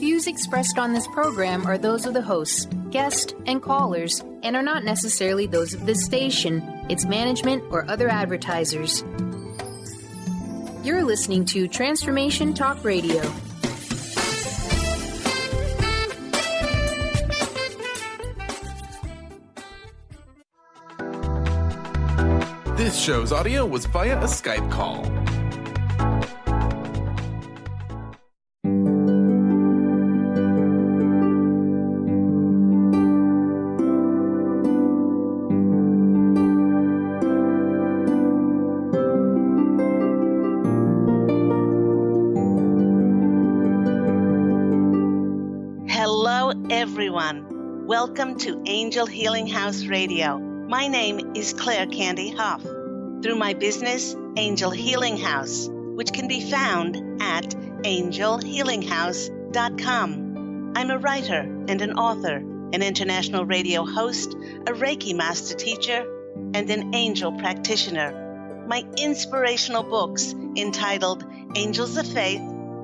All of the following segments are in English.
views expressed on this program are those of the hosts, guests, and callers, and are not necessarily those of this station, its management, or other advertisers. You're listening to Transformation Talk Radio. This show's audio was via a Skype call. Hello, everyone. Welcome to Angel Healing House Radio. My name is Candy Hough. Through my business, Angel Healing House, which can be found at angelhealinghouse.com. I'm a writer and an author, an international radio host, a Reiki master teacher, and an angel practitioner. My inspirational books entitled Angels of Faith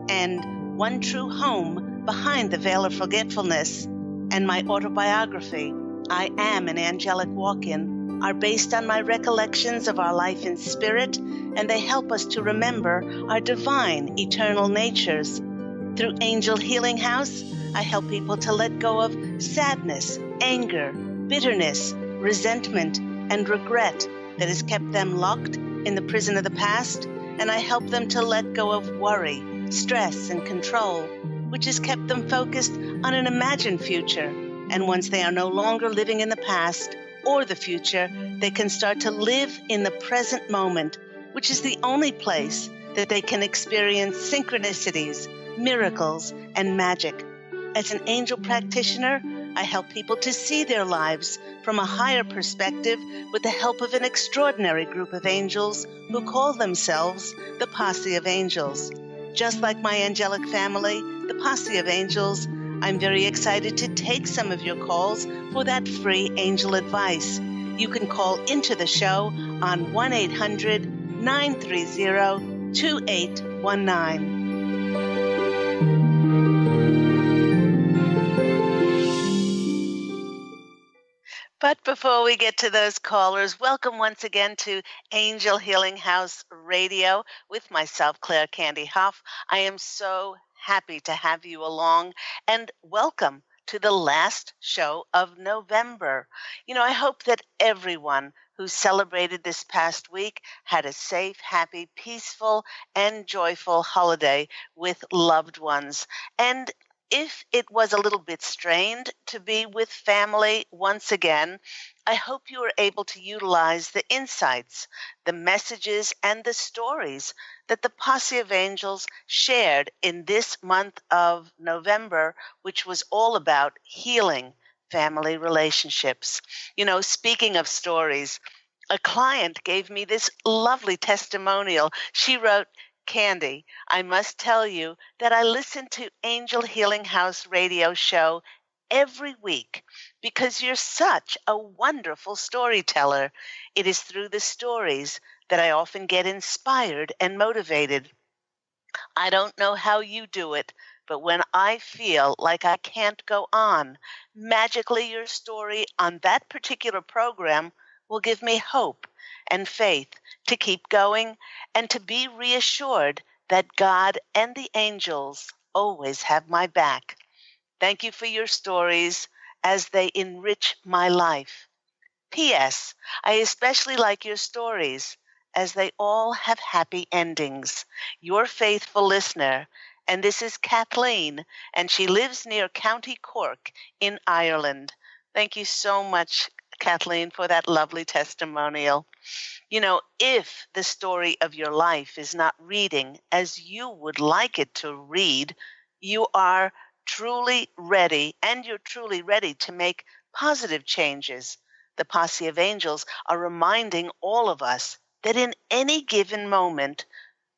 and One True Home Behind the Veil of Forgetfulness, and my autobiography, I Am an Angelic Walk-In, are based on my recollections of our life in spirit, and they help us to remember our divine, eternal natures. Through Angel Healing House, I help people to let go of sadness, anger, bitterness, resentment, and regret that has kept them locked in the prison of the past, and I help them to let go of worry, stress, and control, which has kept them focused on an imagined future. And once they are no longer living in the past or the future, they can start to live in the present moment, which is the only place that they can experience synchronicities, miracles, and magic. As an angel practitioner, I help people to see their lives from a higher perspective with the help of an extraordinary group of angels who call themselves the Posse of Angels. Just like my angelic family, the Posse of Angels, I'm very excited to take some of your calls for that free angel advice. You can call into the show on 1-800-930-2819. But before we get to those callers, welcome once again to Angel Healing House Radio with myself, Candy Hough. I am so happy to have you along, and welcome to the last show of November. I hope that everyone who celebrated this past week had a safe, happy, peaceful, and joyful holiday with loved ones. And if it was a little bit strained to be with family once again, I hope you were able to utilize the insights, the messages, and the stories that the Posse of Angels shared in this month of November, which was all about healing family relationships. Speaking of stories, a client gave me this lovely testimonial. She wrote, "Candy, I must tell you that I listen to Angel Healing House radio show every week because you're such a wonderful storyteller. It is through the stories that I often get inspired and motivated. I don't know how you do it, but when I feel like I can't go on, magically your story on that particular program will give me hope and faith to keep going and to be reassured that God and the angels always have my back. Thank you for your stories as they enrich my life. P.S. I especially like your stories as they all have happy endings. Your faithful listener, and this is Kathleen, and she lives near County Cork in Ireland." Thank you so much, Kathleen, for that lovely testimonial. If the story of your life is not reading as you would like it to read, you are truly ready, and you're truly ready to make positive changes. The Posse of Angels are reminding all of us that in any given moment,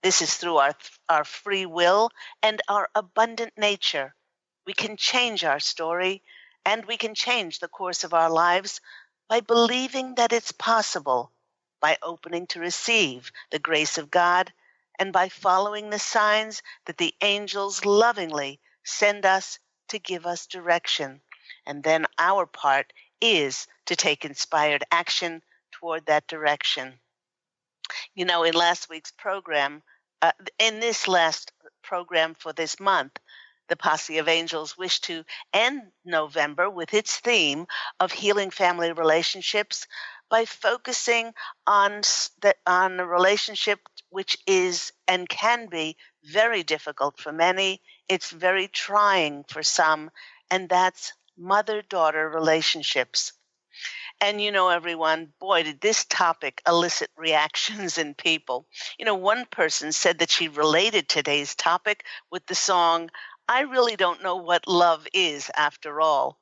this is through our free will and our abundant nature, we can change our story and we can change the course of our lives by believing that it's possible, by opening to receive the grace of God, and by following the signs that the angels lovingly send us to give us direction. And then our part is to take inspired action toward that direction. In last week's program, in this last program for this month, the Posse of Angels wished to end November with its theme of healing family relationships by focusing on a relationship which is and can be very difficult for many. It's very trying for some, and that's mother-daughter relationships. And everyone, boy, did this topic elicit reactions in people. One person said that she related today's topic with the song, "I really don't know what love is after all."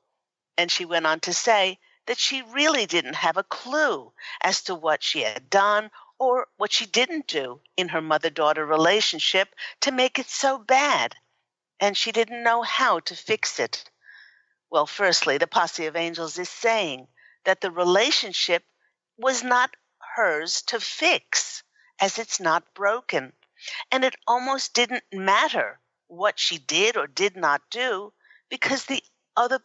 And she went on to say that she really didn't have a clue as to what she had done or what she didn't do in her mother-daughter relationship to make it so bad. And she didn't know how to fix it. Well, firstly, the Posse of Angels is saying that the relationship was not hers to fix, as it's not broken. And it almost didn't matter what she did or did not do, because the other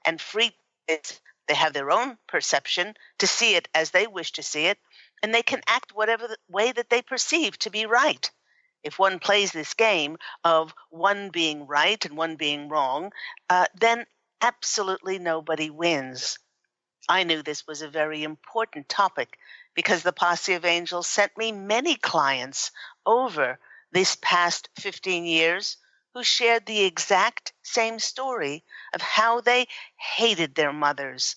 and free they have their own perception to see it as they wish to see it, and they can act whatever way that they perceive to be right. If one plays this game of one being right and one being wrong, then absolutely nobody wins. I knew this was a very important topic because the Posse of Angels sent me many clients over this past 15 years who shared the exact same story of how they hated their mothers.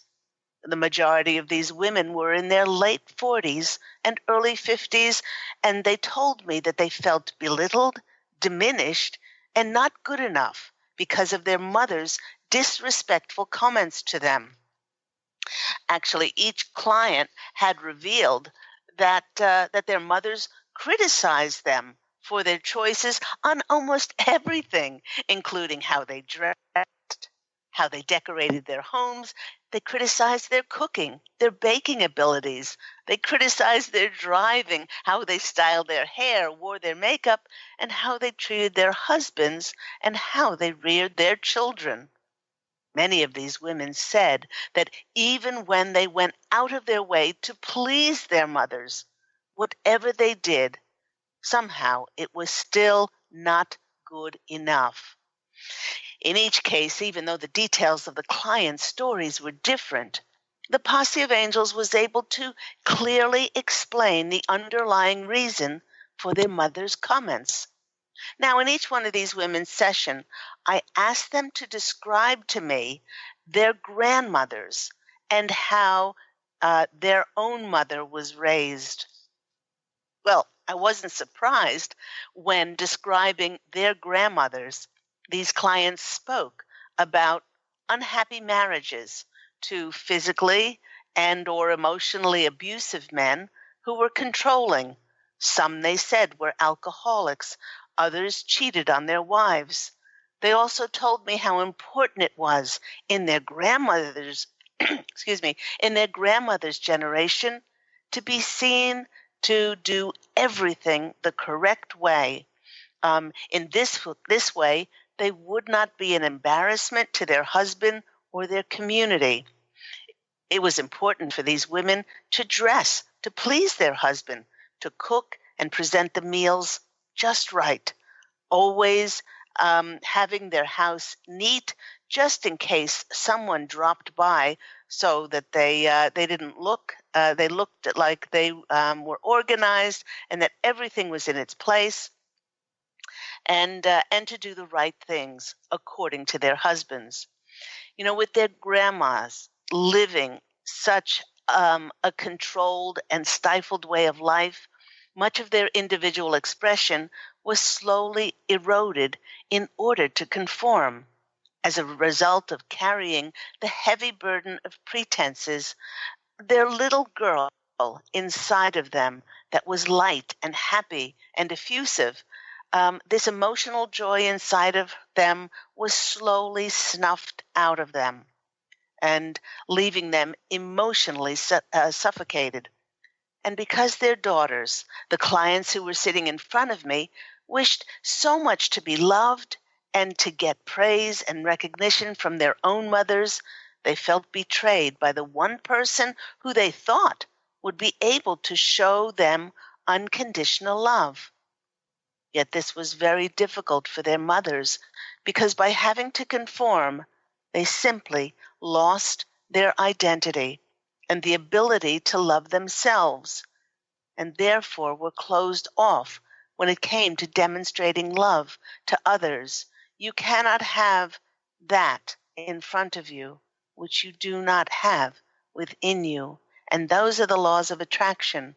The majority of these women were in their late 40s and early 50s, and they told me that they felt belittled, diminished, and not good enough because of their mother's disrespectful comments to them. Actually, each client had revealed that their mothers criticized them for their choices on almost everything, including how they dressed, how they decorated their homes. They criticized their cooking, their baking abilities. They criticized their driving, how they styled their hair, wore their makeup, and how they treated their husbands and how they reared their children. Many of these women said that even when they went out of their way to please their mothers, whatever they did, somehow it was still not good enough. In each case, even though the details of the client's stories were different, the Posse of Angels was able to clearly explain the underlying reason for their mother's comments. Now, in each one of these women's session, I asked them to describe to me their grandmothers and how their own mother was raised. Well, I wasn't surprised when describing their grandmothers, these clients spoke about unhappy marriages to physically and or emotionally abusive men who were controlling. Some, they said, were alcoholics. Others cheated on their wives. They also told me how important it was in their grandmother's in their grandmother's generation to be seen to do everything the correct way. In this way, they would not be an embarrassment to their husband or their community. It was important for these women to dress, to please their husband, to cook and present the meals just right, always having their house neat just in case someone dropped by so that they didn't look, they looked like they were organized and that everything was in its place, and to do the right things according to their husbands. With their grandmas living such a controlled and stifled way of life, much of their individual expression was slowly eroded in order to conform. As a result of carrying the heavy burden of pretenses, their little girl inside of them that was light and happy and effusive, this emotional joy inside of them was slowly snuffed out of them and leaving them emotionally suffocated. And because their daughters, the clients who were sitting in front of me, wished so much to be loved and to get praise and recognition from their own mothers, they felt betrayed by the one person who they thought would be able to show them unconditional love. Yet this was very difficult for their mothers, because by having to conform, they simply lost their identity and the ability to love themselves, and therefore were closed off when it came to demonstrating love to others. You cannot have that in front of you which you do not have within you. And those are the laws of attraction.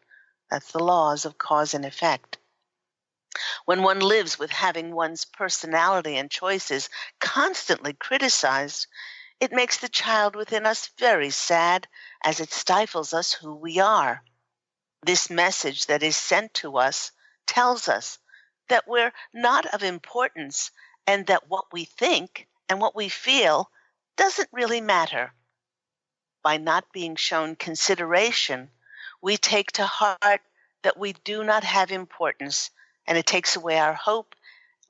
That's the laws of cause and effect. When one lives with having one's personality and choices constantly criticized, it makes the child within us very sad, as it stifles us who we are. This message that is sent to us tells us that we're not of importance and that what we think and what we feel doesn't really matter. By not being shown consideration, we take to heart that we do not have importance, and it takes away our hope,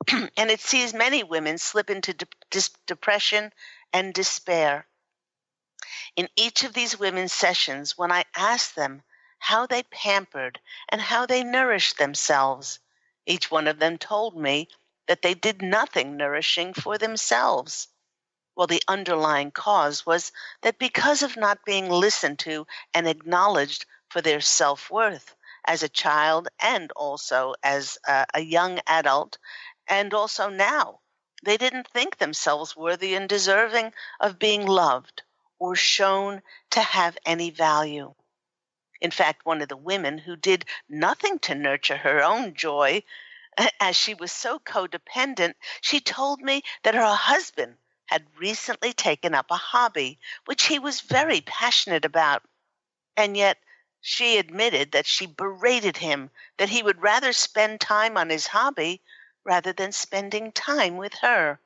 and it sees many women slip into depression and despair. In each of these women's sessions, when I asked them how they pampered and how they nourished themselves, each one of them told me that they did nothing nourishing for themselves. Well, the underlying cause was that because of not being listened to and acknowledged for their self-worth as a child and also as a young adult, and also now, they didn't think themselves worthy and deserving of being loved or shown to have any value. In fact, one of the women who did nothing to nurture her own joy, as she was so codependent, she told me that her husband had recently taken up a hobby which he was very passionate about, and yet she admitted that she berated him that he would rather spend time on his hobby rather than spending time with her.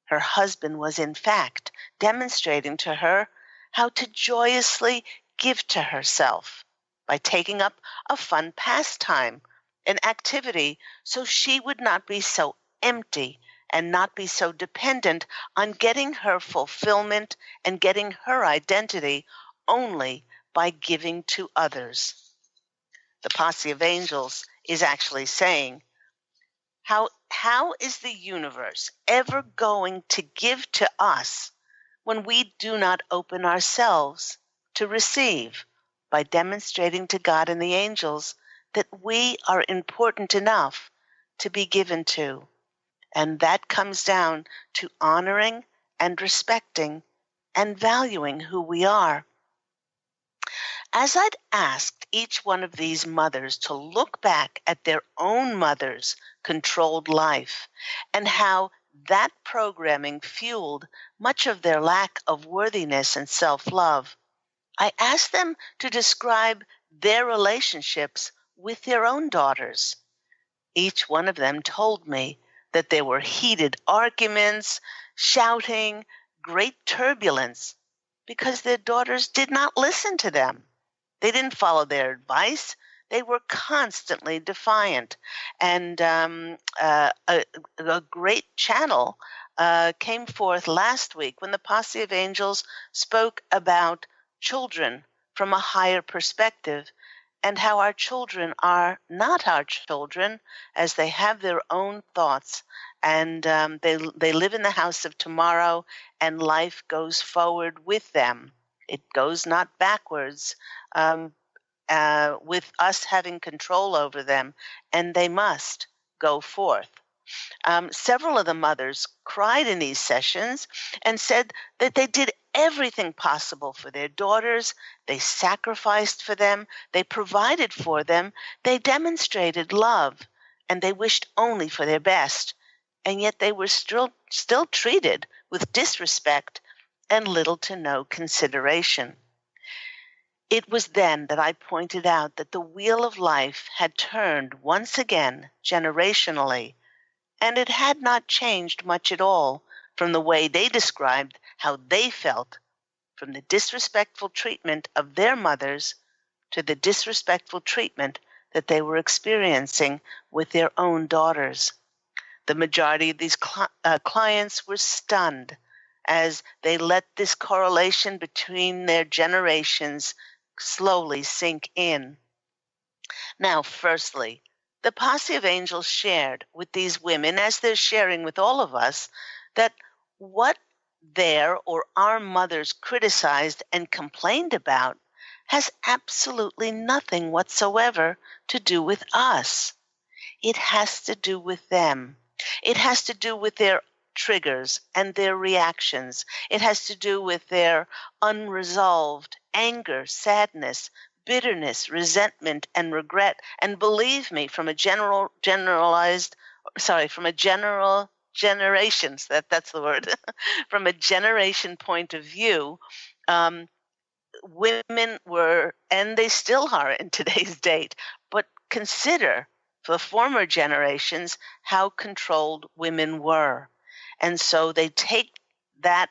Her husband was, in fact, demonstrating to her how to joyously give to herself by taking up a fun pastime, an activity, so she would not be so empty and not be so dependent on getting her fulfillment and getting her identity only by giving to others. The Posse of Angels is actually saying, how is the universe ever going to give to us when we do not open ourselves to receive by demonstrating to God and the angels that we are important enough to be given to? And that comes down to honoring and respecting and valuing who we are. As I'd asked each one of these mothers to look back at their own mother's controlled life and how that programming fueled much of their lack of worthiness and self-love, I asked them to describe their relationships with their own daughters. Each one of them told me that there were heated arguments, shouting, great turbulence, because their daughters did not listen to them. They didn't follow their advice. They were constantly defiant. And a great channel came forth last week when the Posse of Angels spoke about children from a higher perspective and how our children are not our children, as they have their own thoughts, and they live in the house of tomorrow, and life goes forward with them. It goes not backwards, with us having control over them, and they must go forth. Several of the mothers cried in these sessions and said that they did everything possible for their daughters. They sacrificed for them. They provided for them. They demonstrated love, and they wished only for their best. And yet they were still treated with disrespect and little to no consideration. It was then that I pointed out that the wheel of life had turned once again generationally, and it had not changed much at all from the way they described how they felt, from the disrespectful treatment of their mothers to the disrespectful treatment that they were experiencing with their own daughters. The majority of these clients were stunned as they let this correlation between their generations slowly sink in. Now, firstly, the Posse of Angels shared with these women, as they're sharing with all of us, that what their or our mothers criticized and complained about has absolutely nothing whatsoever to do with us. It has to do with them. It has to do with their triggers and their reactions. It has to do with their unresolved anger, sadness, bitterness, resentment, and regret. And believe me, from a general generations, that's the word, from a generation point of view, women were, and they still are in today's date, but consider for the former generations how controlled women were. And so they take that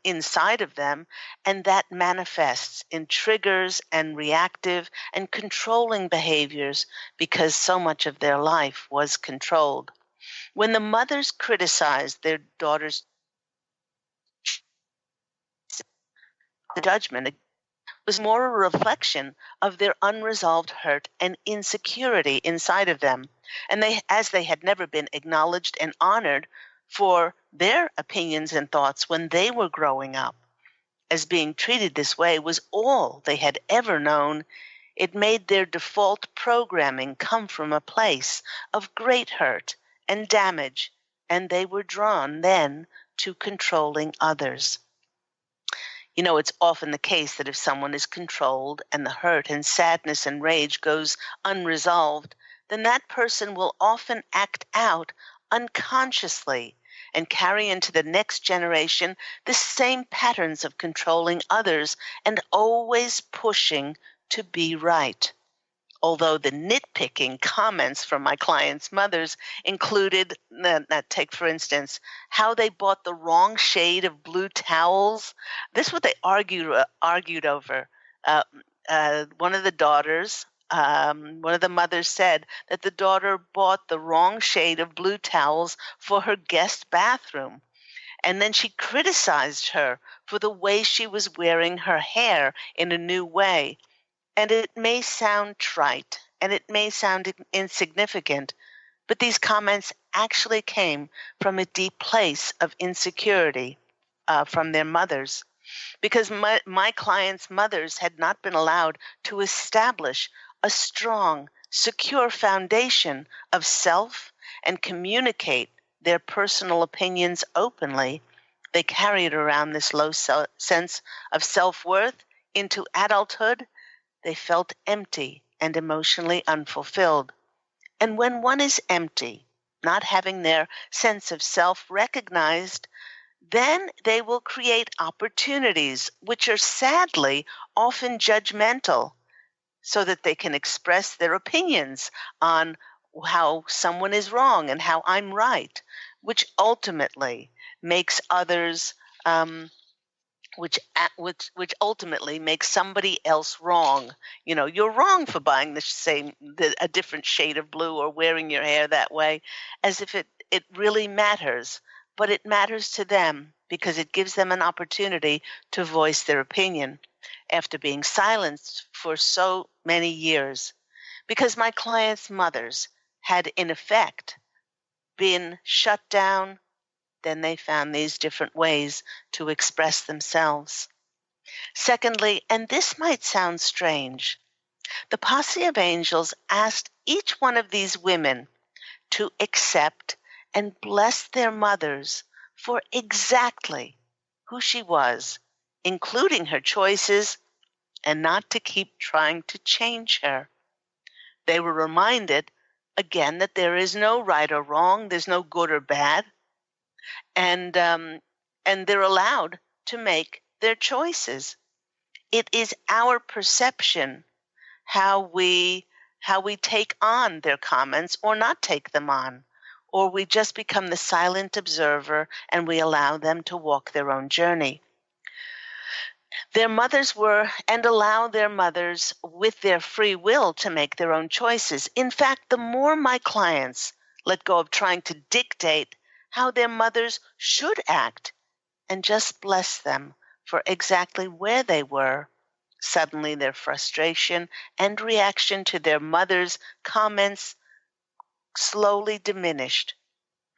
inside of them, and that manifests in triggers and reactive and controlling behaviors because so much of their life was controlled. When the mothers criticized their daughters' judgment, was more a reflection of their unresolved hurt and insecurity inside of them. And as they had never been acknowledged and honored for their opinions and thoughts when they were growing up, as being treated this way was all they had ever known, it made their default programming come from a place of great hurt and damage, and they were drawn then to controlling others. You know, it's often the case that if someone is controlled and the hurt and sadness and rage goes unresolved, then that person will often act out unconsciously and carry into the next generation the same patterns of controlling others and always pushing to be right. Although the nitpicking comments from my clients' mothers included, take for instance, how they bought the wrong shade of blue towels. This is what they argued over. One of the daughters, one of the mothers said that the daughter bought the wrong shade of blue towels for her guest bathroom. And then she criticized her for the way she was wearing her hair in a new way. And it may sound trite and it may sound insignificant, but these comments actually came from a deep place of insecurity from their mothers, because my clients' mothers had not been allowed to establish a strong, secure foundation of self and communicate their personal opinions openly. They carried around this low sense of self-worth into adulthood. They felt empty and emotionally unfulfilled. And when one is empty, not having their sense of self recognized, then they will create opportunities which are sadly often judgmental, so that they can express their opinions on how someone is wrong and how I'm right, which ultimately makes others which ultimately makes somebody else wrong. You know, you're wrong for buying a different shade of blue or wearing your hair that way, as if it really matters. But it matters to them because it gives them an opportunity to voice their opinion after being silenced for so many years. Because my clients' mothers had, in effect, been shut down, then they found these different ways to express themselves. Secondly, and this might sound strange, the Posse of Angels asked each one of these women to accept and bless their mothers for exactly who she was, including her choices, and not to keep trying to change her. They were reminded, again, that there is no right or wrong, there's no good or bad, and they're allowed to make their choices. It is our perception how we take on their comments or not take them on, or we just become the silent observer and we allow them to walk their own journey. Their mothers were, and allow their mothers with their free will to make their own choices. In fact, the more my clients let go of trying to dictate how their mothers should act and just bless them for exactly where they were, suddenly their frustration and reaction to their mother's comments slowly diminished.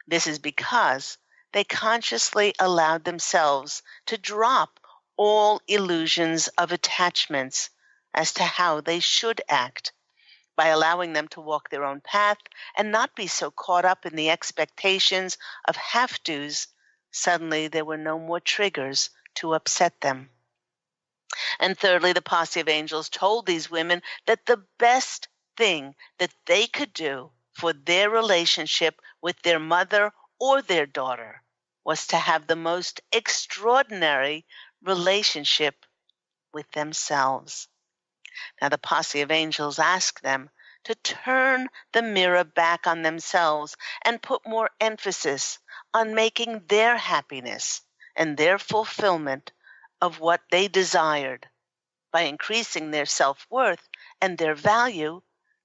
This is because they consciously allowed themselves to drop all illusions of attachments as to how they should act. By allowing them to walk their own path and not be so caught up in the expectations of have-tos, suddenly there were no more triggers to upset them. And thirdly, the Posse of Angels told these women that the best thing that they could do for their relationship with their mother or their daughter was to have the most extraordinary relationship with themselves. Now, the Posse of Angels asked them to turn the mirror back on themselves and put more emphasis on making their happiness and their fulfillment of what they desired by increasing their self-worth and their value,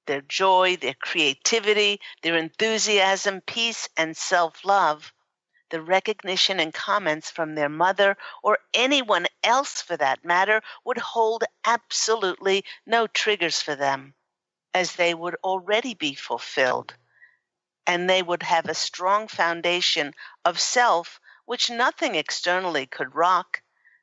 their joy, their creativity, their enthusiasm, peace, and self-love. The recognition and comments from their mother or anyone else for that matter would hold absolutely no triggers for them, as they would already be fulfilled. And they would have a strong foundation of self, which nothing externally could rock.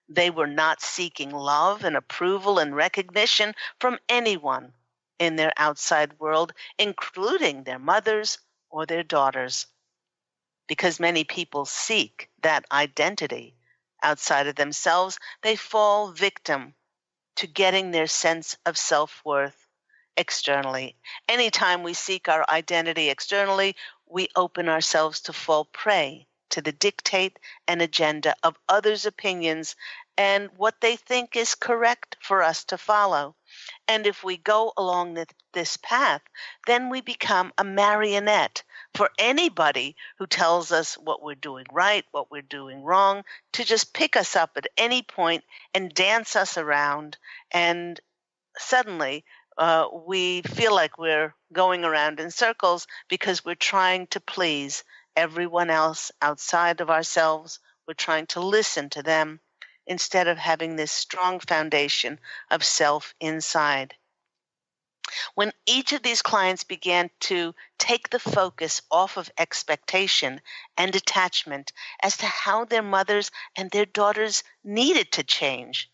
They were not seeking love and approval and recognition from anyone in their outside world, including their mothers or their daughters. Because many people seek that identity outside of themselves, they fall victim to getting their sense of self-worth externally. Anytime we seek our identity externally, we open ourselves to fall prey to the dictate and agenda of others' opinions and what they think is correct for us to follow. And if we go along this path, then we become a marionette for anybody who tells us what we're doing right, what we're doing wrong, to just pick us up at any point and dance us around. And suddenly we feel like we're going around in circles because we're trying to please everyone else outside of ourselves. We're trying to listen to them instead of having this strong foundation of self inside. When each of these clients began to take the focus off of expectation and attachment as to how their mothers and their daughters needed to change,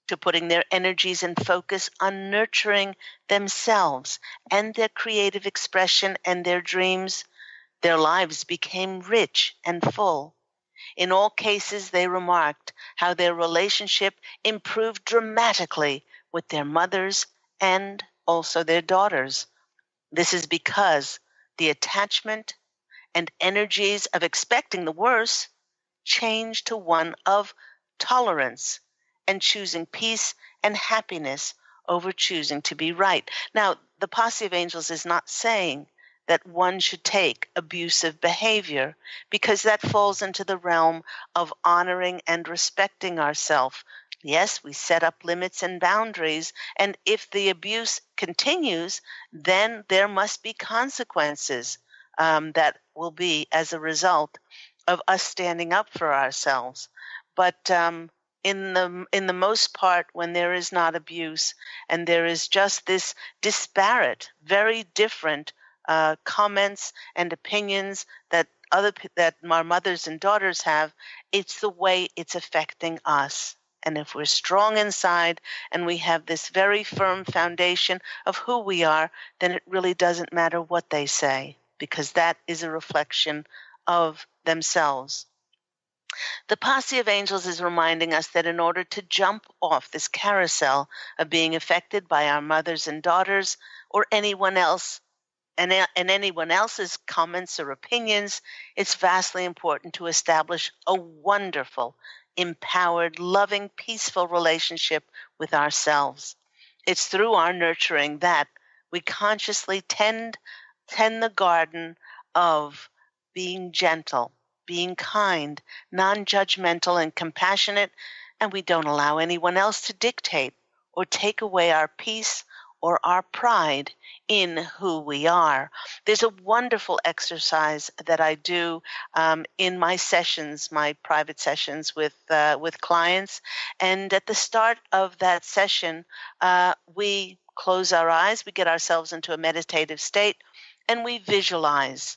to putting their energies and focus on nurturing themselves and their creative expression and their dreams, their lives became rich and full. In all cases, they remarked how their relationship improved dramatically with their mothers and also their daughters. This is because the attachment and energies of expecting the worst changed to one of tolerance and choosing peace and happiness over choosing to be right. Now, the Posse of Angels is not saying that one should take abusive behavior, because that falls into the realm of honoring and respecting ourselves. Yes, we set up limits and boundaries, and if the abuse continues, then there must be consequences that will be as a result of us standing up for ourselves. But in the most part, when there is not abuse and there is just this disparate, very different comments and opinions that our mothers and daughters have, it's the way it's affecting us. And if we're strong inside and we have this very firm foundation of who we are, then it really doesn't matter what they say, because that is a reflection of themselves. The Posse of Angels is reminding us that in order to jump off this carousel of being affected by our mothers and daughters or anyone else, and anyone else's comments or opinions, it's vastly important to establish a wonderful, empowered, loving, peaceful relationship with ourselves. It's through our nurturing that we consciously tend the garden of being gentle, being kind, non-judgmental, and compassionate, and we don't allow anyone else to dictate or take away our peace or our pride in who we are. There's a wonderful exercise that I do in my sessions, my private sessions with clients. And at the start of that session, we close our eyes, we get ourselves into a meditative state, and we visualize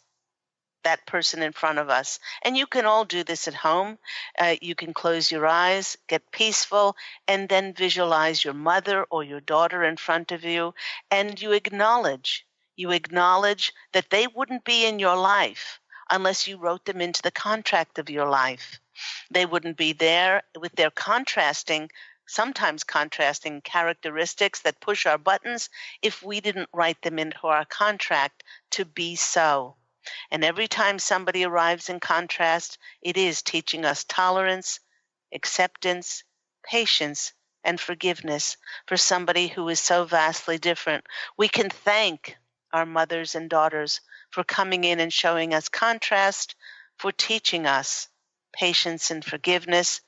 that person in front of us. And you can all do this at home. You can close your eyes, get peaceful, and then visualize your mother or your daughter in front of you. And you acknowledge that they wouldn't be in your life unless you wrote them into the contract of your life. They wouldn't be there with their sometimes contrasting characteristics that push our buttons if we didn't write them into our contract to be so. And every time somebody arrives in contrast, it is teaching us tolerance, acceptance, patience, and forgiveness for somebody who is so vastly different. We can thank our mothers and daughters for coming in and showing us contrast, for teaching us patience and forgiveness.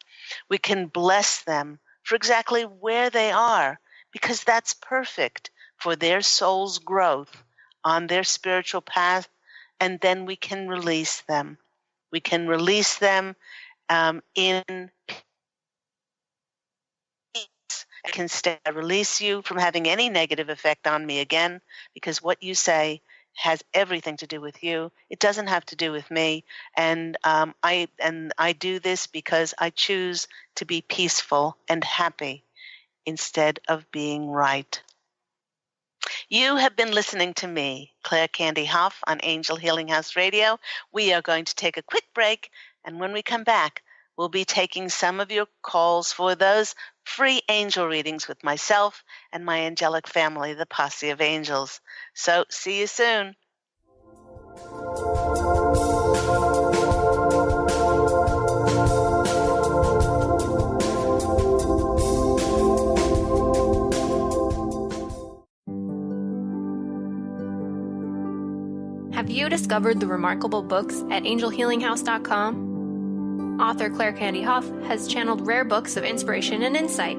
We can bless them for exactly where they are, because that's perfect for their soul's growth on their spiritual path. And then we can release them. We can release them in peace. I release you from having any negative effect on me again, because what you say has everything to do with you. It doesn't have to do with me. And I do this because I choose to be peaceful and happy instead of being right. You have been listening to me, Claire Candy Hough, on Angel Healing House Radio. We are going to take a quick break, and when we come back, we'll be taking some of your calls for those free angel readings with myself and my angelic family, the Posse of Angels. So, see you soon. Have you discovered the remarkable books at angelhealinghouse.com? Author Claire Candy Hough has channeled rare books of inspiration and insight.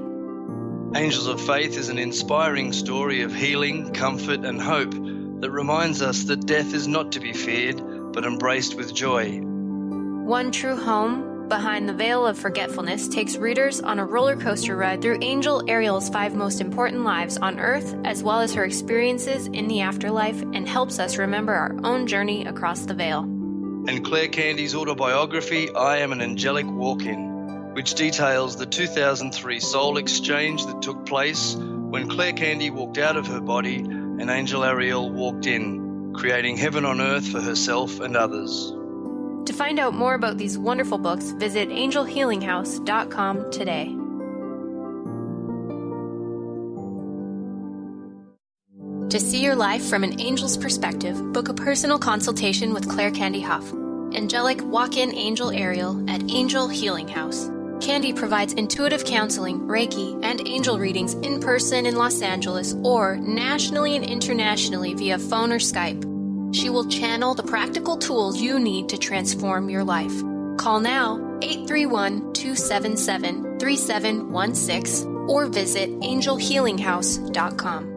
Angels of Faith is an inspiring story of healing, comfort, and hope that reminds us that death is not to be feared, but embraced with joy. One True Home, Behind the Veil of Forgetfulness takes readers on a roller coaster ride through Angel Ariel's 5 most important lives on Earth, as well as her experiences in the afterlife, and helps us remember our own journey across the veil. And Claire Candy's autobiography, I Am an Angelic Walk-In, which details the 2003 soul exchange that took place when Claire Candy walked out of her body and Angel Ariel walked in, creating heaven on earth for herself and others. To find out more about these wonderful books, visit angelhealinghouse.com today. To see your life from an angel's perspective, book a personal consultation with Claire Candy Hough, Angelic Walk-In Angel Ariel at Angel Healing House. Candy provides intuitive counseling, Reiki, and angel readings in person in Los Angeles or nationally and internationally via phone or Skype. She will channel the practical tools you need to transform your life. Call now 831-277-3716 or visit angelhealinghouse.com.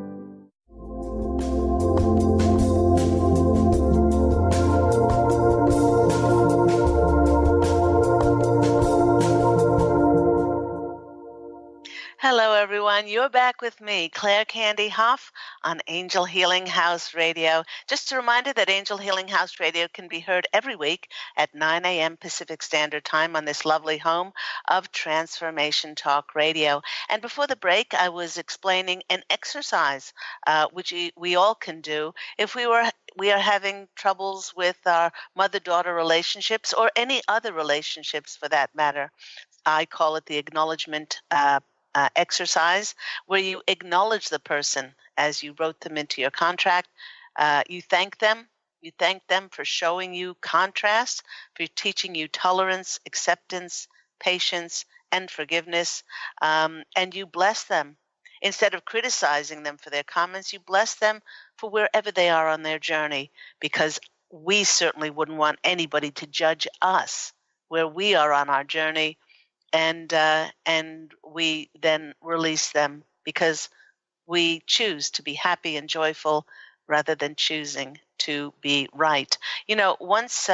Hello, everyone. You're back with me, Claire Candy Hough, on Angel Healing House Radio. Just a reminder that Angel Healing House Radio can be heard every week at 9 a.m. Pacific Standard Time on this lovely home of Transformation Talk Radio. And before the break, I was explaining an exercise which we all can do if we are having troubles with our mother-daughter relationships or any other relationships for that matter. I call it the acknowledgement exercise, where you acknowledge the person as you wrote them into your contract. You thank them. You thank them for showing you contrast, for teaching you tolerance, acceptance, patience, and forgiveness. And you bless them. Instead of criticizing them for their comments, you bless them for wherever they are on their journey, because we certainly wouldn't want anybody to judge us where we are on our journey. and we then release them because we choose to be happy and joyful rather than choosing to be right. Once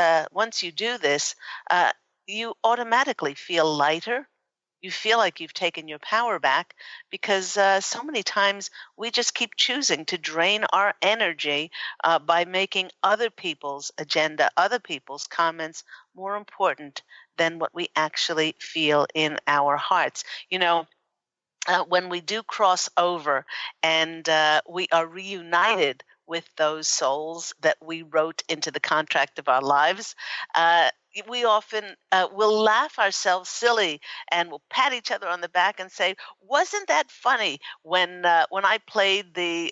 you do this, you automatically feel lighter. You feel like you've taken your power back because so many times we just keep choosing to drain our energy by making other people's agenda, other people's comments more important than what we actually feel in our hearts. When we do cross over and we are reunited with those souls that we wrote into the contract of our lives, we often will laugh ourselves silly and we'll pat each other on the back and say, "Wasn't that funny when I played the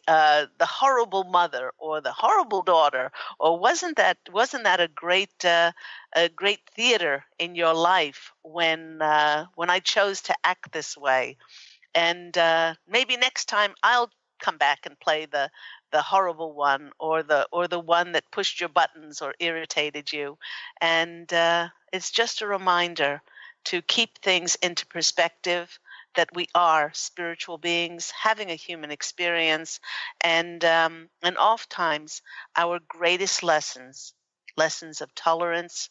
horrible mother or the horrible daughter, or wasn't that a great theater in your life when I chose to act this way?" And maybe next time I'll come back and play the horrible one or the one that pushed your buttons or irritated you. And it's just a reminder to keep things into perspective, that we are spiritual beings having a human experience, and oftentimes our greatest lessons of tolerance,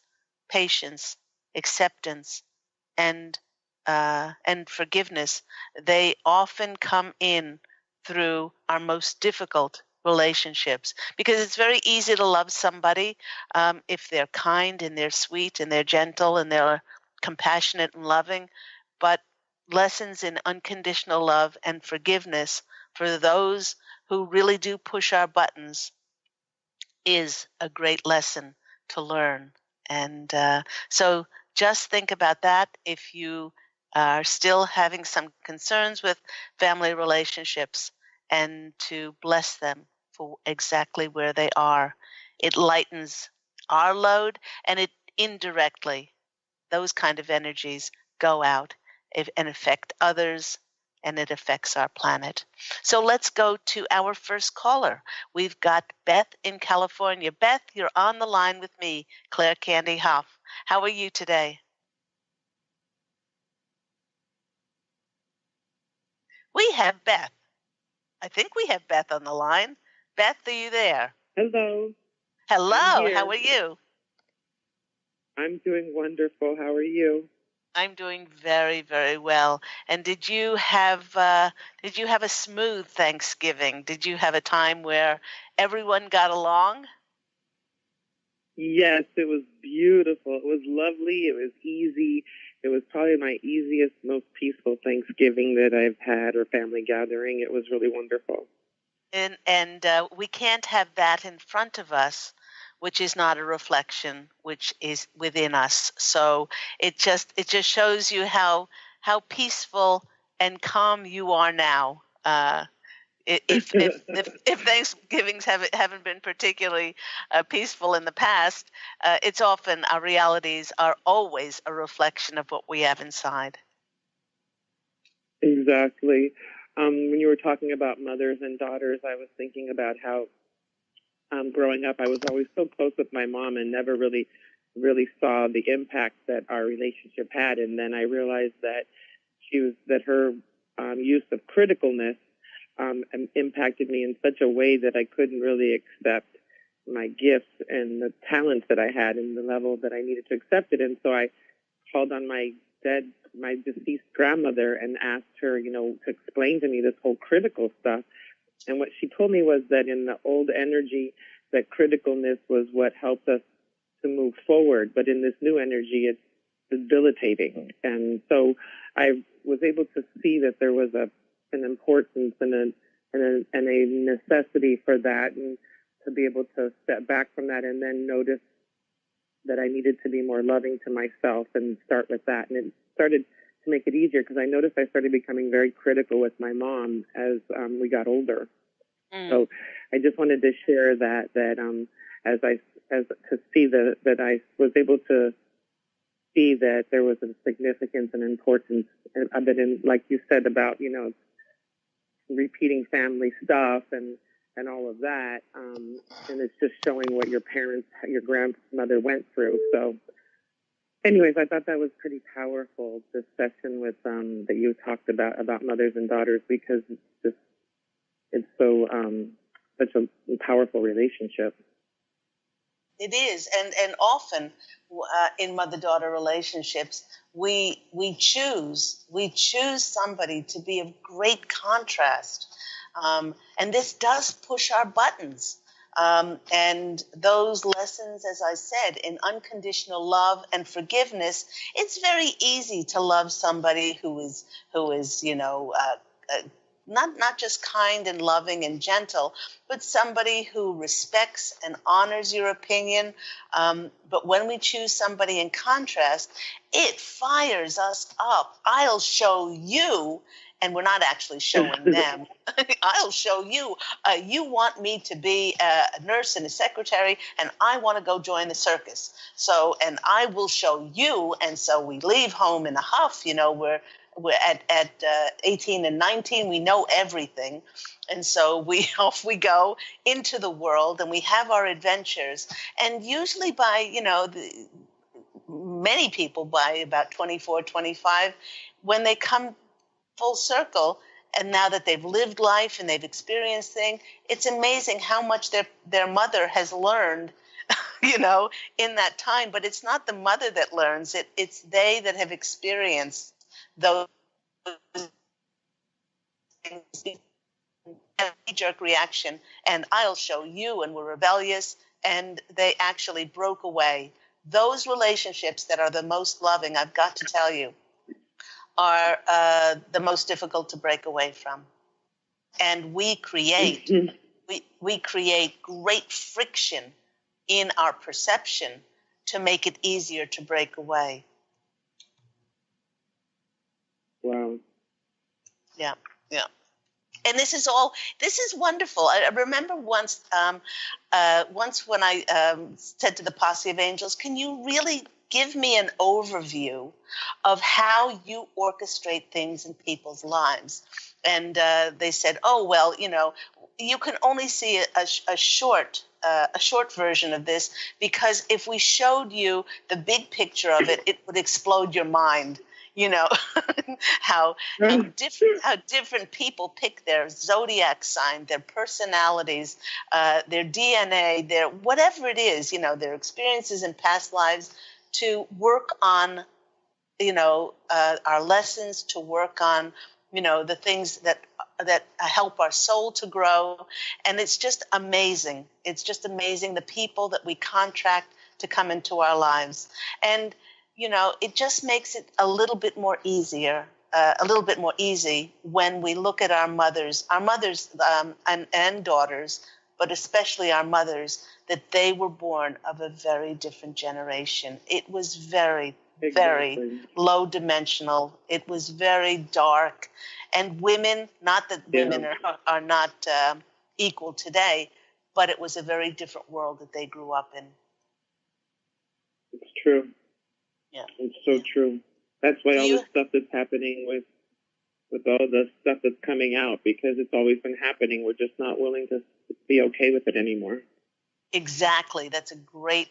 patience, acceptance, and and forgiveness, they often come in through our most difficult relationships, because it's very easy to love somebody if they're kind and they're sweet and they're gentle and they're compassionate and loving. But lessons in unconditional love and forgiveness for those who really do push our buttons is a great lesson to learn. And so just think about that if you are still having some concerns with family relationships, and to bless them for exactly where they are. It lightens our load, and it indirectly, those kind of energies go out and affect others, and it affects our planet. So let's go to our first caller. We've got Beth in California. Beth, you're on the line with me, Claire Candy Hough. How are you today? We have Beth. I think we have Beth on the line. Beth, are you there? Hello. Hello, how are you? I'm doing wonderful. How are you? I'm doing very, very well. And did you have a smooth Thanksgiving? Did you have a time where everyone got along? Yes, it was beautiful. It was lovely. It was easy. It was probably my easiest, most peaceful Thanksgiving that I've had, or family gathering. It was really wonderful. And we can't have that in front of us, which is not a reflection, which is within us. So it just shows you how peaceful and calm you are now. If Thanksgivings haven't been particularly peaceful in the past, it's often our realities are always a reflection of what we have inside. Exactly. When you were talking about mothers and daughters, I was thinking about how growing up, I was always so close with my mom and never really saw the impact that our relationship had. And then I realized that her use of criticalness impacted me in such a way that I couldn't really accept my gifts and the talents that I had and the level that I needed to accept it. And so I called on my deceased grandmother and asked her, to explain to me this whole critical stuff. And what she told me was that in the old energy, that criticalness was what helped us to move forward. But in this new energy, it's debilitating. And so I was able to see that there was an importance and a necessity for that, and to be able to step back from that and then notice that I needed to be more loving to myself and start with that. And it started to make it easier, because I noticed I started becoming very critical with my mom as we got older. So I just wanted to share that that I was able to see that there was a significance and importance of it, in, like you said, about repeating family stuff and all of that, and it's just showing what your grandmother went through. So anyways, I thought that was pretty powerful, this session with that you talked about mothers and daughters, because it's so such a powerful relationship. It is, and often in mother-daughter relationships, we choose somebody to be of great contrast, and this does push our buttons. And those lessons, as I said, in unconditional love and forgiveness, it's very easy to love somebody who is not just kind and loving and gentle, but somebody who respects and honors your opinion. But when we choose somebody in contrast, it fires us up. I'll show you, and we're not actually showing them. I'll show you. You want me to be a nurse and a secretary, and I want to go join the circus. So, and I will show you. And so we leave home in a huff. We're at 18 and 19, we know everything. And so off we go into the world, and we have our adventures. And usually many people by about 24, 25, when they come full circle, and now that they've lived life and they've experienced things, it's amazing how much their mother has learned, in that time. But it's not the mother that learns it, it's they that have experienced those things, a knee-jerk reaction, and I'll show you, and we're rebellious, and they actually broke away. Those relationships that are the most loving, I've got to tell you, are the most difficult to break away from. And we create great friction in our perception to make it easier to break away. Wow. Yeah. And this is wonderful. I remember once when I said to the Posse of Angels, can you really give me an overview of how you orchestrate things in people's lives? And they said, oh, well, you can only see a short version of this, because if we showed you the big picture of it, it would explode your mind. How different people pick their zodiac sign, their personalities, their DNA, their whatever it is, their experiences in past lives, to work on, our lessons, to work on, the things that help our soul to grow. And it's just amazing. It's just amazing, the people that we contract to come into our lives. And it just makes it a little bit more easy when we look at our mothers and daughters, but especially our mothers, that they were born of a very different generation. It was very, very low dimensional. It was very dark. And women, not that women are not equal today, but it was a very different world that they grew up in. It's true. Yeah. It's so true. That's why all the stuff that's happening with all the stuff that's coming out, because it's always been happening. We're just not willing to be okay with it anymore. Exactly. That's a great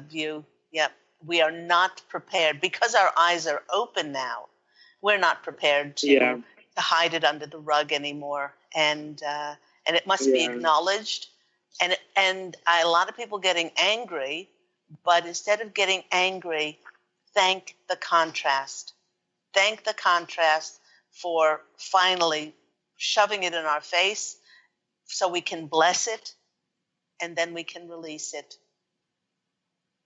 view. Yep. We are not prepared, because our eyes are open now. We're not prepared to hide it under the rug anymore. And it must be acknowledged. And a lot of people getting angry. But instead of getting angry, thank the contrast. Thank the contrast for finally shoving it in our face so we can bless it, and then we can release it.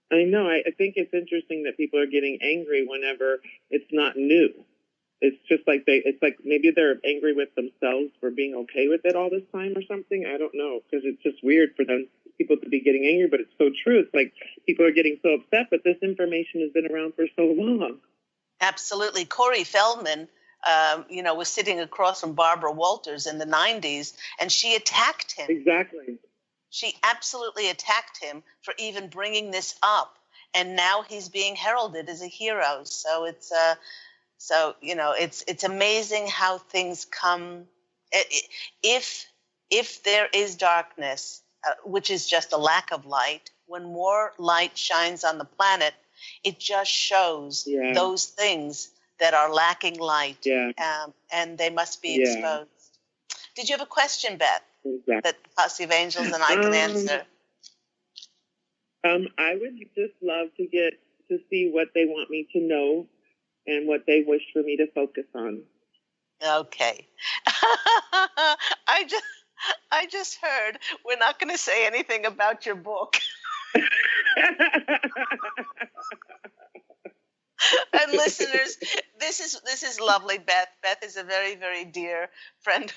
I know. I think it's interesting that people are getting angry whenever it's not new. It's just like it's like maybe they're angry with themselves for being okay with it all this time or something. I don't know, because it's just weird for people to be getting angry, but it's so true. It's like people are getting so upset, but this information has been around for so long. Absolutely. Corey Feldman, was sitting across from Barbara Walters in the 90s, and she attacked him. Exactly. She absolutely attacked him for even bringing this up. And now he's being heralded as a hero. So it's it's amazing how things come. If there is darkness, which is just a lack of light, when more light shines on the planet, It just shows Yeah. those things that are lacking light, Yeah. and they must be Yeah. exposed. Did you have a question, Beth, Exactly. that Posse of Angels and I can answer? I would just love to get to see what they want me to know and what they wish for me to focus on. Okay. I just heard we're not going to say anything about your book. And listeners, this is lovely, Beth. Beth is a very, very dear friend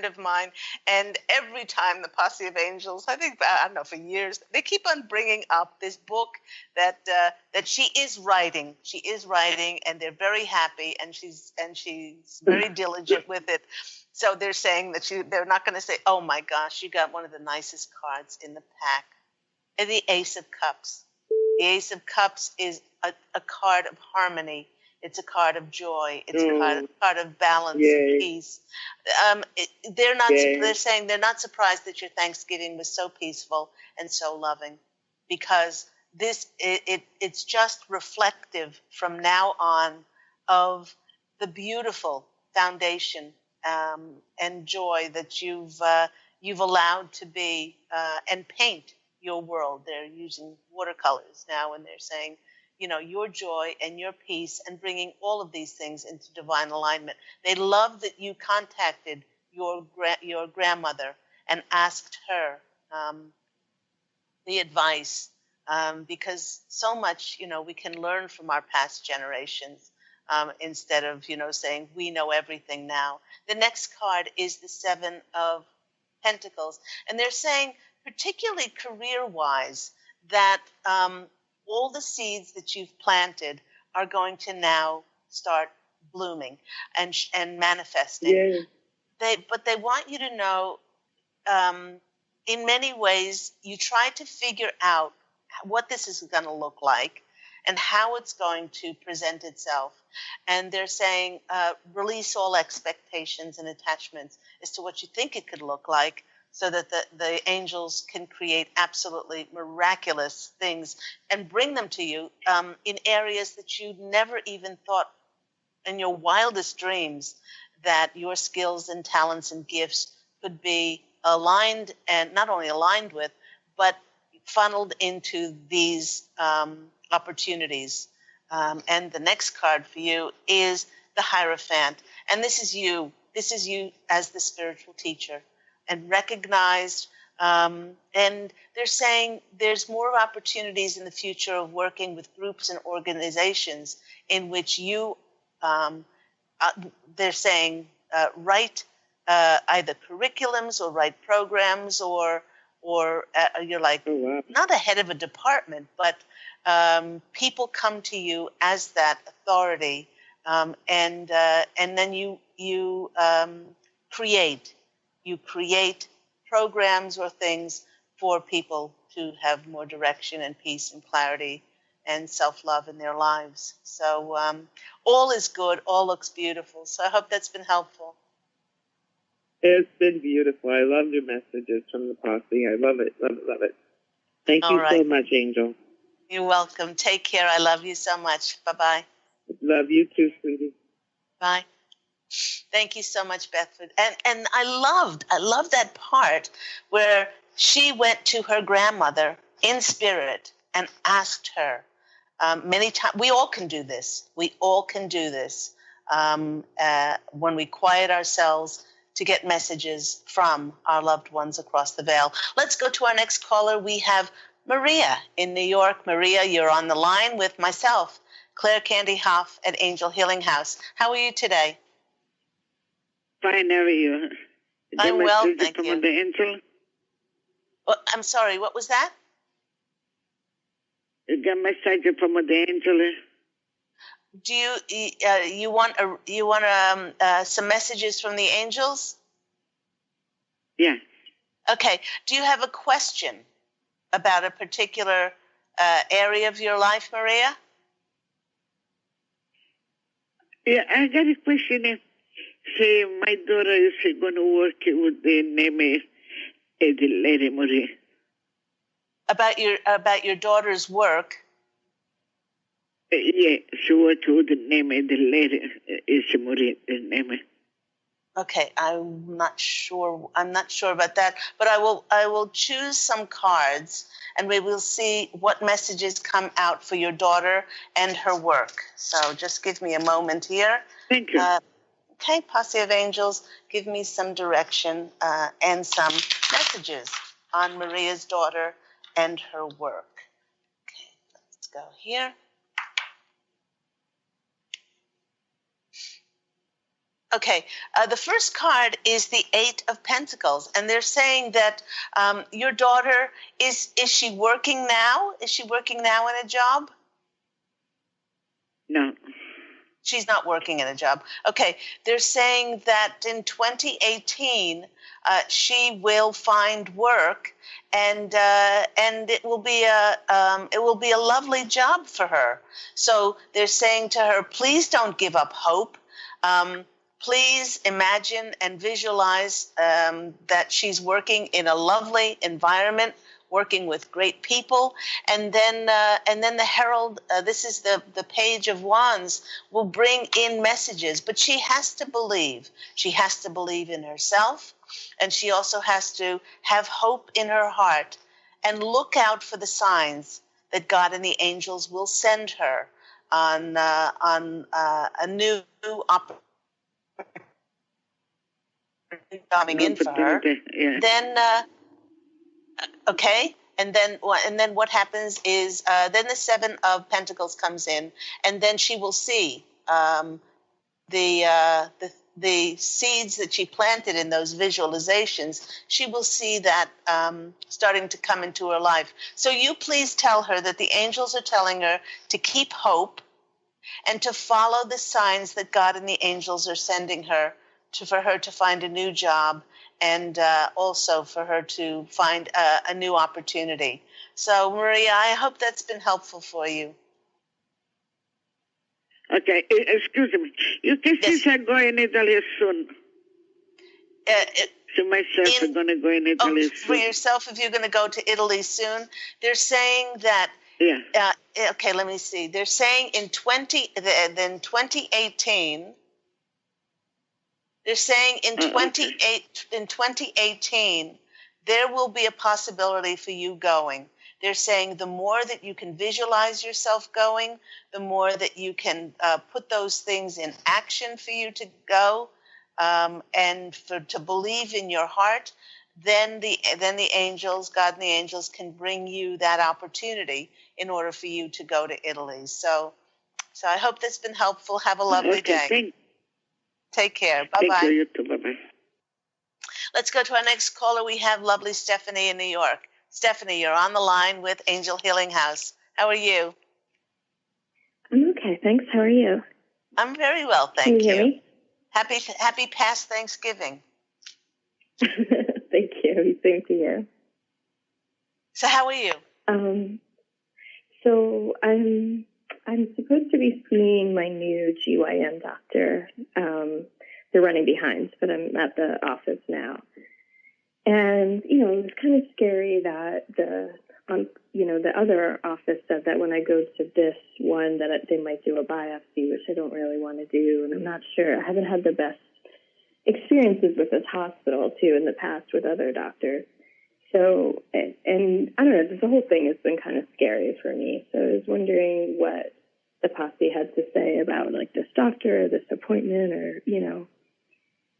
of mine. And every time the Posse of Angels, I don't know, for years, they keep on bringing up this book that she is writing. She is writing, and they're very happy, and she's very diligent with it. So they're saying that they're not going to say, "Oh my gosh, you got one of the nicest cards in the pack," and the Ace of Cups. The Ace of Cups is a card of harmony. It's a card of joy. It's a card of balance and peace. They're saying they're not surprised that your Thanksgiving was so peaceful and so loving, because it's just reflective from now on of the beautiful foundation and joy that you've allowed to be and paint your world. They're using watercolors now, and they're saying, your joy and your peace, and bringing all of these things into divine alignment. They love that you contacted your grandmother and asked her the advice, because so much, we can learn from our past generations, instead of, saying we know everything now. The next card is the Seven of Pentacles, and they're saying, particularly career-wise, that all the seeds that you've planted are going to now start blooming and manifesting. But they want you to know, in many ways, you try to figure out what this is going to look like and how it's going to present itself. And they're saying, release all expectations and attachments as to what you think it could look like, so that the angels can create absolutely miraculous things and bring them to you in areas that you never even thought in your wildest dreams that your skills and talents and gifts could be aligned, and not only aligned with, but funneled into these opportunities. And the next card for you is the Hierophant. And this is you. This is you as the spiritual teacher, and recognized. And they're saying there's more opportunities in the future of working with groups and organizations in which you, they're saying, write either curriculums or write programs, or you're like, not a head of a department, but people come to you as that authority, and then you create. You create programs or things for people to have more direction and peace and clarity and self-love in their lives. So all is good, all looks beautiful. So I hope that's been helpful. It's been beautiful. I love your messages from the Posse. I love it, love it, love it. Thank you so much, Angel. You're welcome. Take care. I love you so much. Bye-bye. Love you too, sweetie. Bye. Thank you so much, Bethford. And I loved that part where she went to her grandmother in spirit and asked her many times. We all can do this. We all can do this when we quiet ourselves to get messages from our loved ones across the veil. Let's go to our next caller. We have Maria in New York. Maria, you're on the line with myself, Claire Candy Hough at Angel Healing House. How are you today? Fine, how are you? I'm well, thank from you. The angel? Well, I'm sorry, what was that? You got message from the angel? Do you want some messages from the angels? Yeah. Okay. Do you have a question about a particular area of your life, Maria? Yeah, I got a question. Say, my daughter is going to work with the name Lady Marie. About your daughter's work? Så tog neme det lere isimuri neme. Okay, I'm not sure about that, but I will choose some cards and we will see what messages come out for your daughter and her work. So just give me a moment here. Thank you. Okay, Posse of Angels, give me some direction and some messages on Maria's daughter and her work. Okay, let's go here. Okay, the first card is the Eight of Pentacles, and they're saying that your daughter, is she working now? Is she working now in a job? No. She's not working in a job. Okay, they're saying that in 2018 she will find work, and it will be a lovely job for her. So they're saying to her, please don't give up hope. Please imagine and visualize that she's working in a lovely environment, working with great people, and then the herald. This is the Page of Wands, will bring in messages, but she has to believe. She has to believe in herself, and she also has to have hope in her heart, and look out for the signs that God and the angels will send her on a new opportunity coming in for her. Yeah. Then okay, and then what happens is then the Seven of Pentacles comes in, and then she will see the seeds that she planted in those visualizations. She will see that starting to come into her life. So you please tell her that the angels are telling her to keep hope and to follow the signs that God and the angels are sending her for her to find a new job, and also for her to find a new opportunity. So, Maria, I hope that's been helpful for you. Okay, excuse me. You can see I'm going in Italy soon. So myself, I'm going to go in Italy soon. For yourself, if you're going to go to Italy soon, they're saying that. Yeah. Okay, let me see. They're saying in 2018. They're saying in 2018, there will be a possibility for you going. They're saying the more that you can visualize yourself going, the more that you can put those things in action for you to go, and to believe in your heart, then the angels, God and the angels, can bring you that opportunity in order for you to go to Italy. So I hope that's been helpful. Have a lovely day. Take care. Bye-bye. Thank you. You too. Bye-bye. Let's go to our next caller. We have lovely Stephanie in New York. Stephanie, you're on the line with Angel Healing House. How are you? I'm okay, thanks. How are you? I'm very well, thank you. Can you hear me? Happy past Thanksgiving. Thank you. Same to you. So how are you? So I'm supposed to be seeing my new GYN doctor. They're running behind, but I'm at the office now. And, it was kind of scary that the other office said that when I go to this one that they might do a biopsy, which I don't really want to do. And I'm not sure. I haven't had the best experiences with this hospital, too, in the past with other doctors. So, and I don't know, the whole thing has been kind of scary for me. So I was wondering what the Posse had to say about, like, this doctor, or this appointment, or,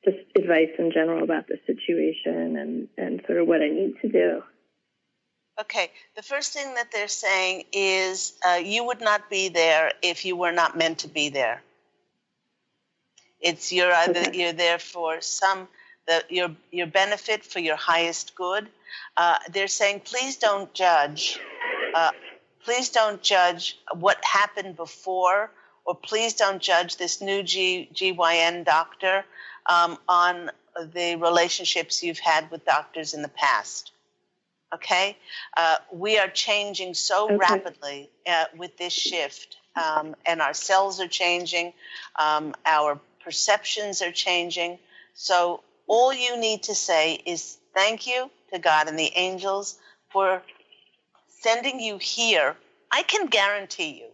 just advice in general about the situation and sort of what I need to do. Okay. The first thing that they're saying is you would not be there if you were not meant to be there. You're there for your benefit, for your highest good. They're saying, please don't judge. Please don't judge what happened before, or please don't judge this new GYN doctor on the relationships you've had with doctors in the past. Okay? We are changing so rapidly with this shift, and our cells are changing, our perceptions are changing. So all you need to say is thank you to God and the angels for sending you here. I can guarantee you,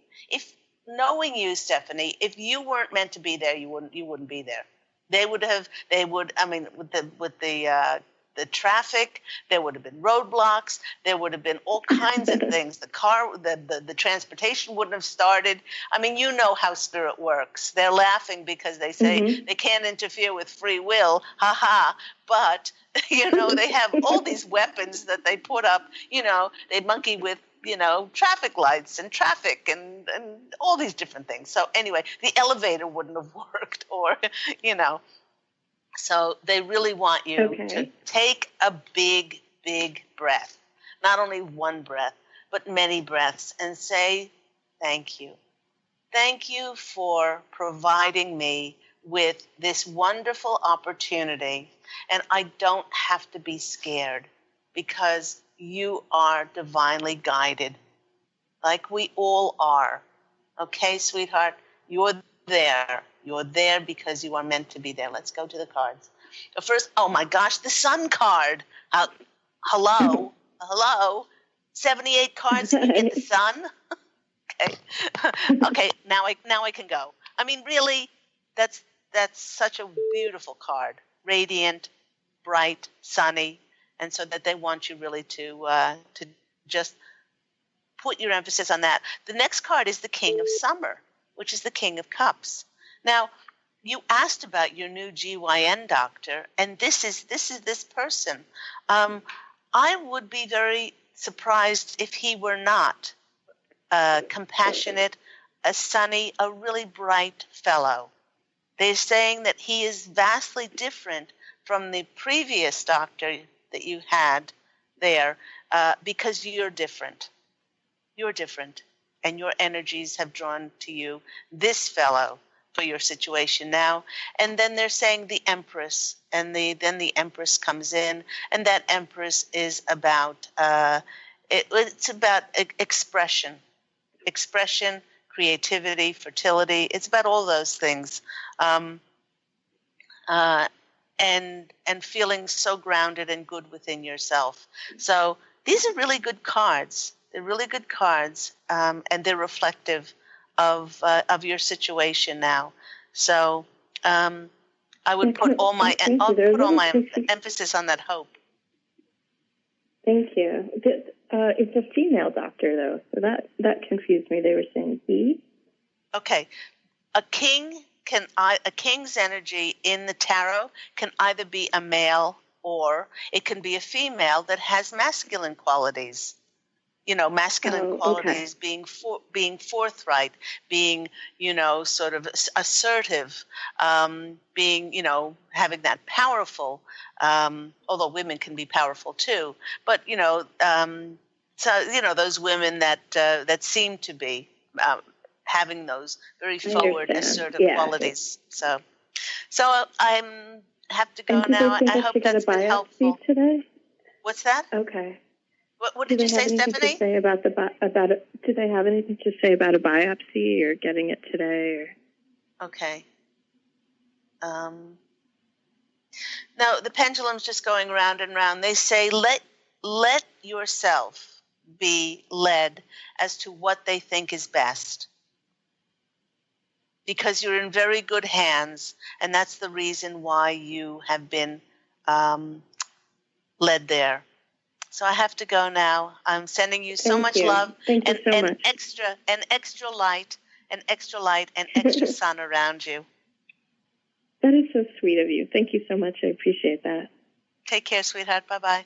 knowing you, Stephanie, if you weren't meant to be there, you wouldn't be there. They would, I mean, with the traffic, there would have been roadblocks, there would have been all kinds of things. The transportation wouldn't have started. I mean, you know how spirit works. They're laughing because they say they can't interfere with free will, ha ha, but they have all these weapons that they put up, they monkey with, traffic lights and traffic and all these different things. So anyway, the elevator wouldn't have worked or, So they really want you to take a big, big breath, not only one breath, but many breaths, and say, thank you. Thank you for providing me with this wonderful opportunity. And I don't have to be scared because you are divinely guided, like we all are. Okay, sweetheart, you're there. You're there because you are meant to be there. Let's go to the cards. First, oh my gosh, the sun card. Hello? 78 cards, and you get the sun? Okay. Okay, now I can go. I mean, really, that's such a beautiful card. Radiant, bright, sunny, and so that they want you really to just put your emphasis on that. The next card is the King of Summer, which is the King of Cups. Now, you asked about your new GYN doctor, and this is this person. I would be very surprised if he were not compassionate, a sunny, a really bright fellow. They're saying that he is vastly different from the previous doctor that you had there because you're different. You're different, and your energies have drawn to you this fellow for your situation now. And then they're saying the Empress, and then the Empress comes in, and that Empress is about it's about expression, creativity, fertility. It's about all those things, and feeling so grounded and good within yourself. So these are really good cards. They're really good cards, and they're reflective of your situation now. So I would put all my emphasis on that hope. Thank you. It's a female doctor, though, so that confused me. They were saying he. Okay, a king's energy in the tarot can either be a male or it can be a female that has masculine qualities. Masculine qualities, being forthright, being, sort of assertive, being, having that powerful, although women can be powerful too, but, those women that seem to be having those very forward, assertive qualities. So I have to go now. I hope that's been helpful. Today? What's that? Okay. What did you say, Stephanie? To say about do they have anything to say about a biopsy or getting it today? Or? Okay. No, the pendulum's just going round and round. They say let yourself be led as to what they think is best, because you're in very good hands, and that's the reason why you have been led there. So I have to go now. I'm sending you so much love. Thank you so much. Extra light, and extra sun around you. That is so sweet of you. Thank you so much. I appreciate that. Take care, sweetheart. Bye-bye.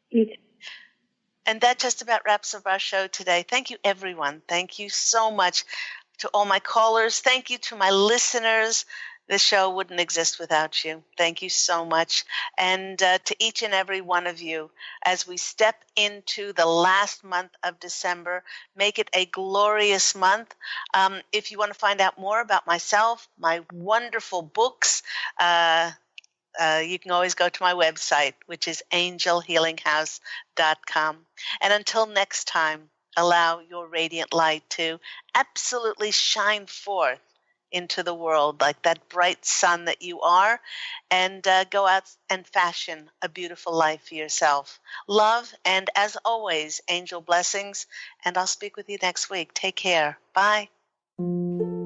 You too. And that just about wraps up our show today. Thank you, everyone. Thank you so much to all my callers. Thank you to my listeners. This show wouldn't exist without you. Thank you so much. And to each and every one of you, as we step into the last month of December, make it a glorious month. If you want to find out more about myself, my wonderful books, you can always go to my website, which is angelhealinghouse.com. And until next time, allow your radiant light to absolutely shine forth into the world like that bright sun that you are, and go out and fashion a beautiful life for yourself. Love, and as always, angel blessings, and I'll speak with you next week. Take care. Bye. you.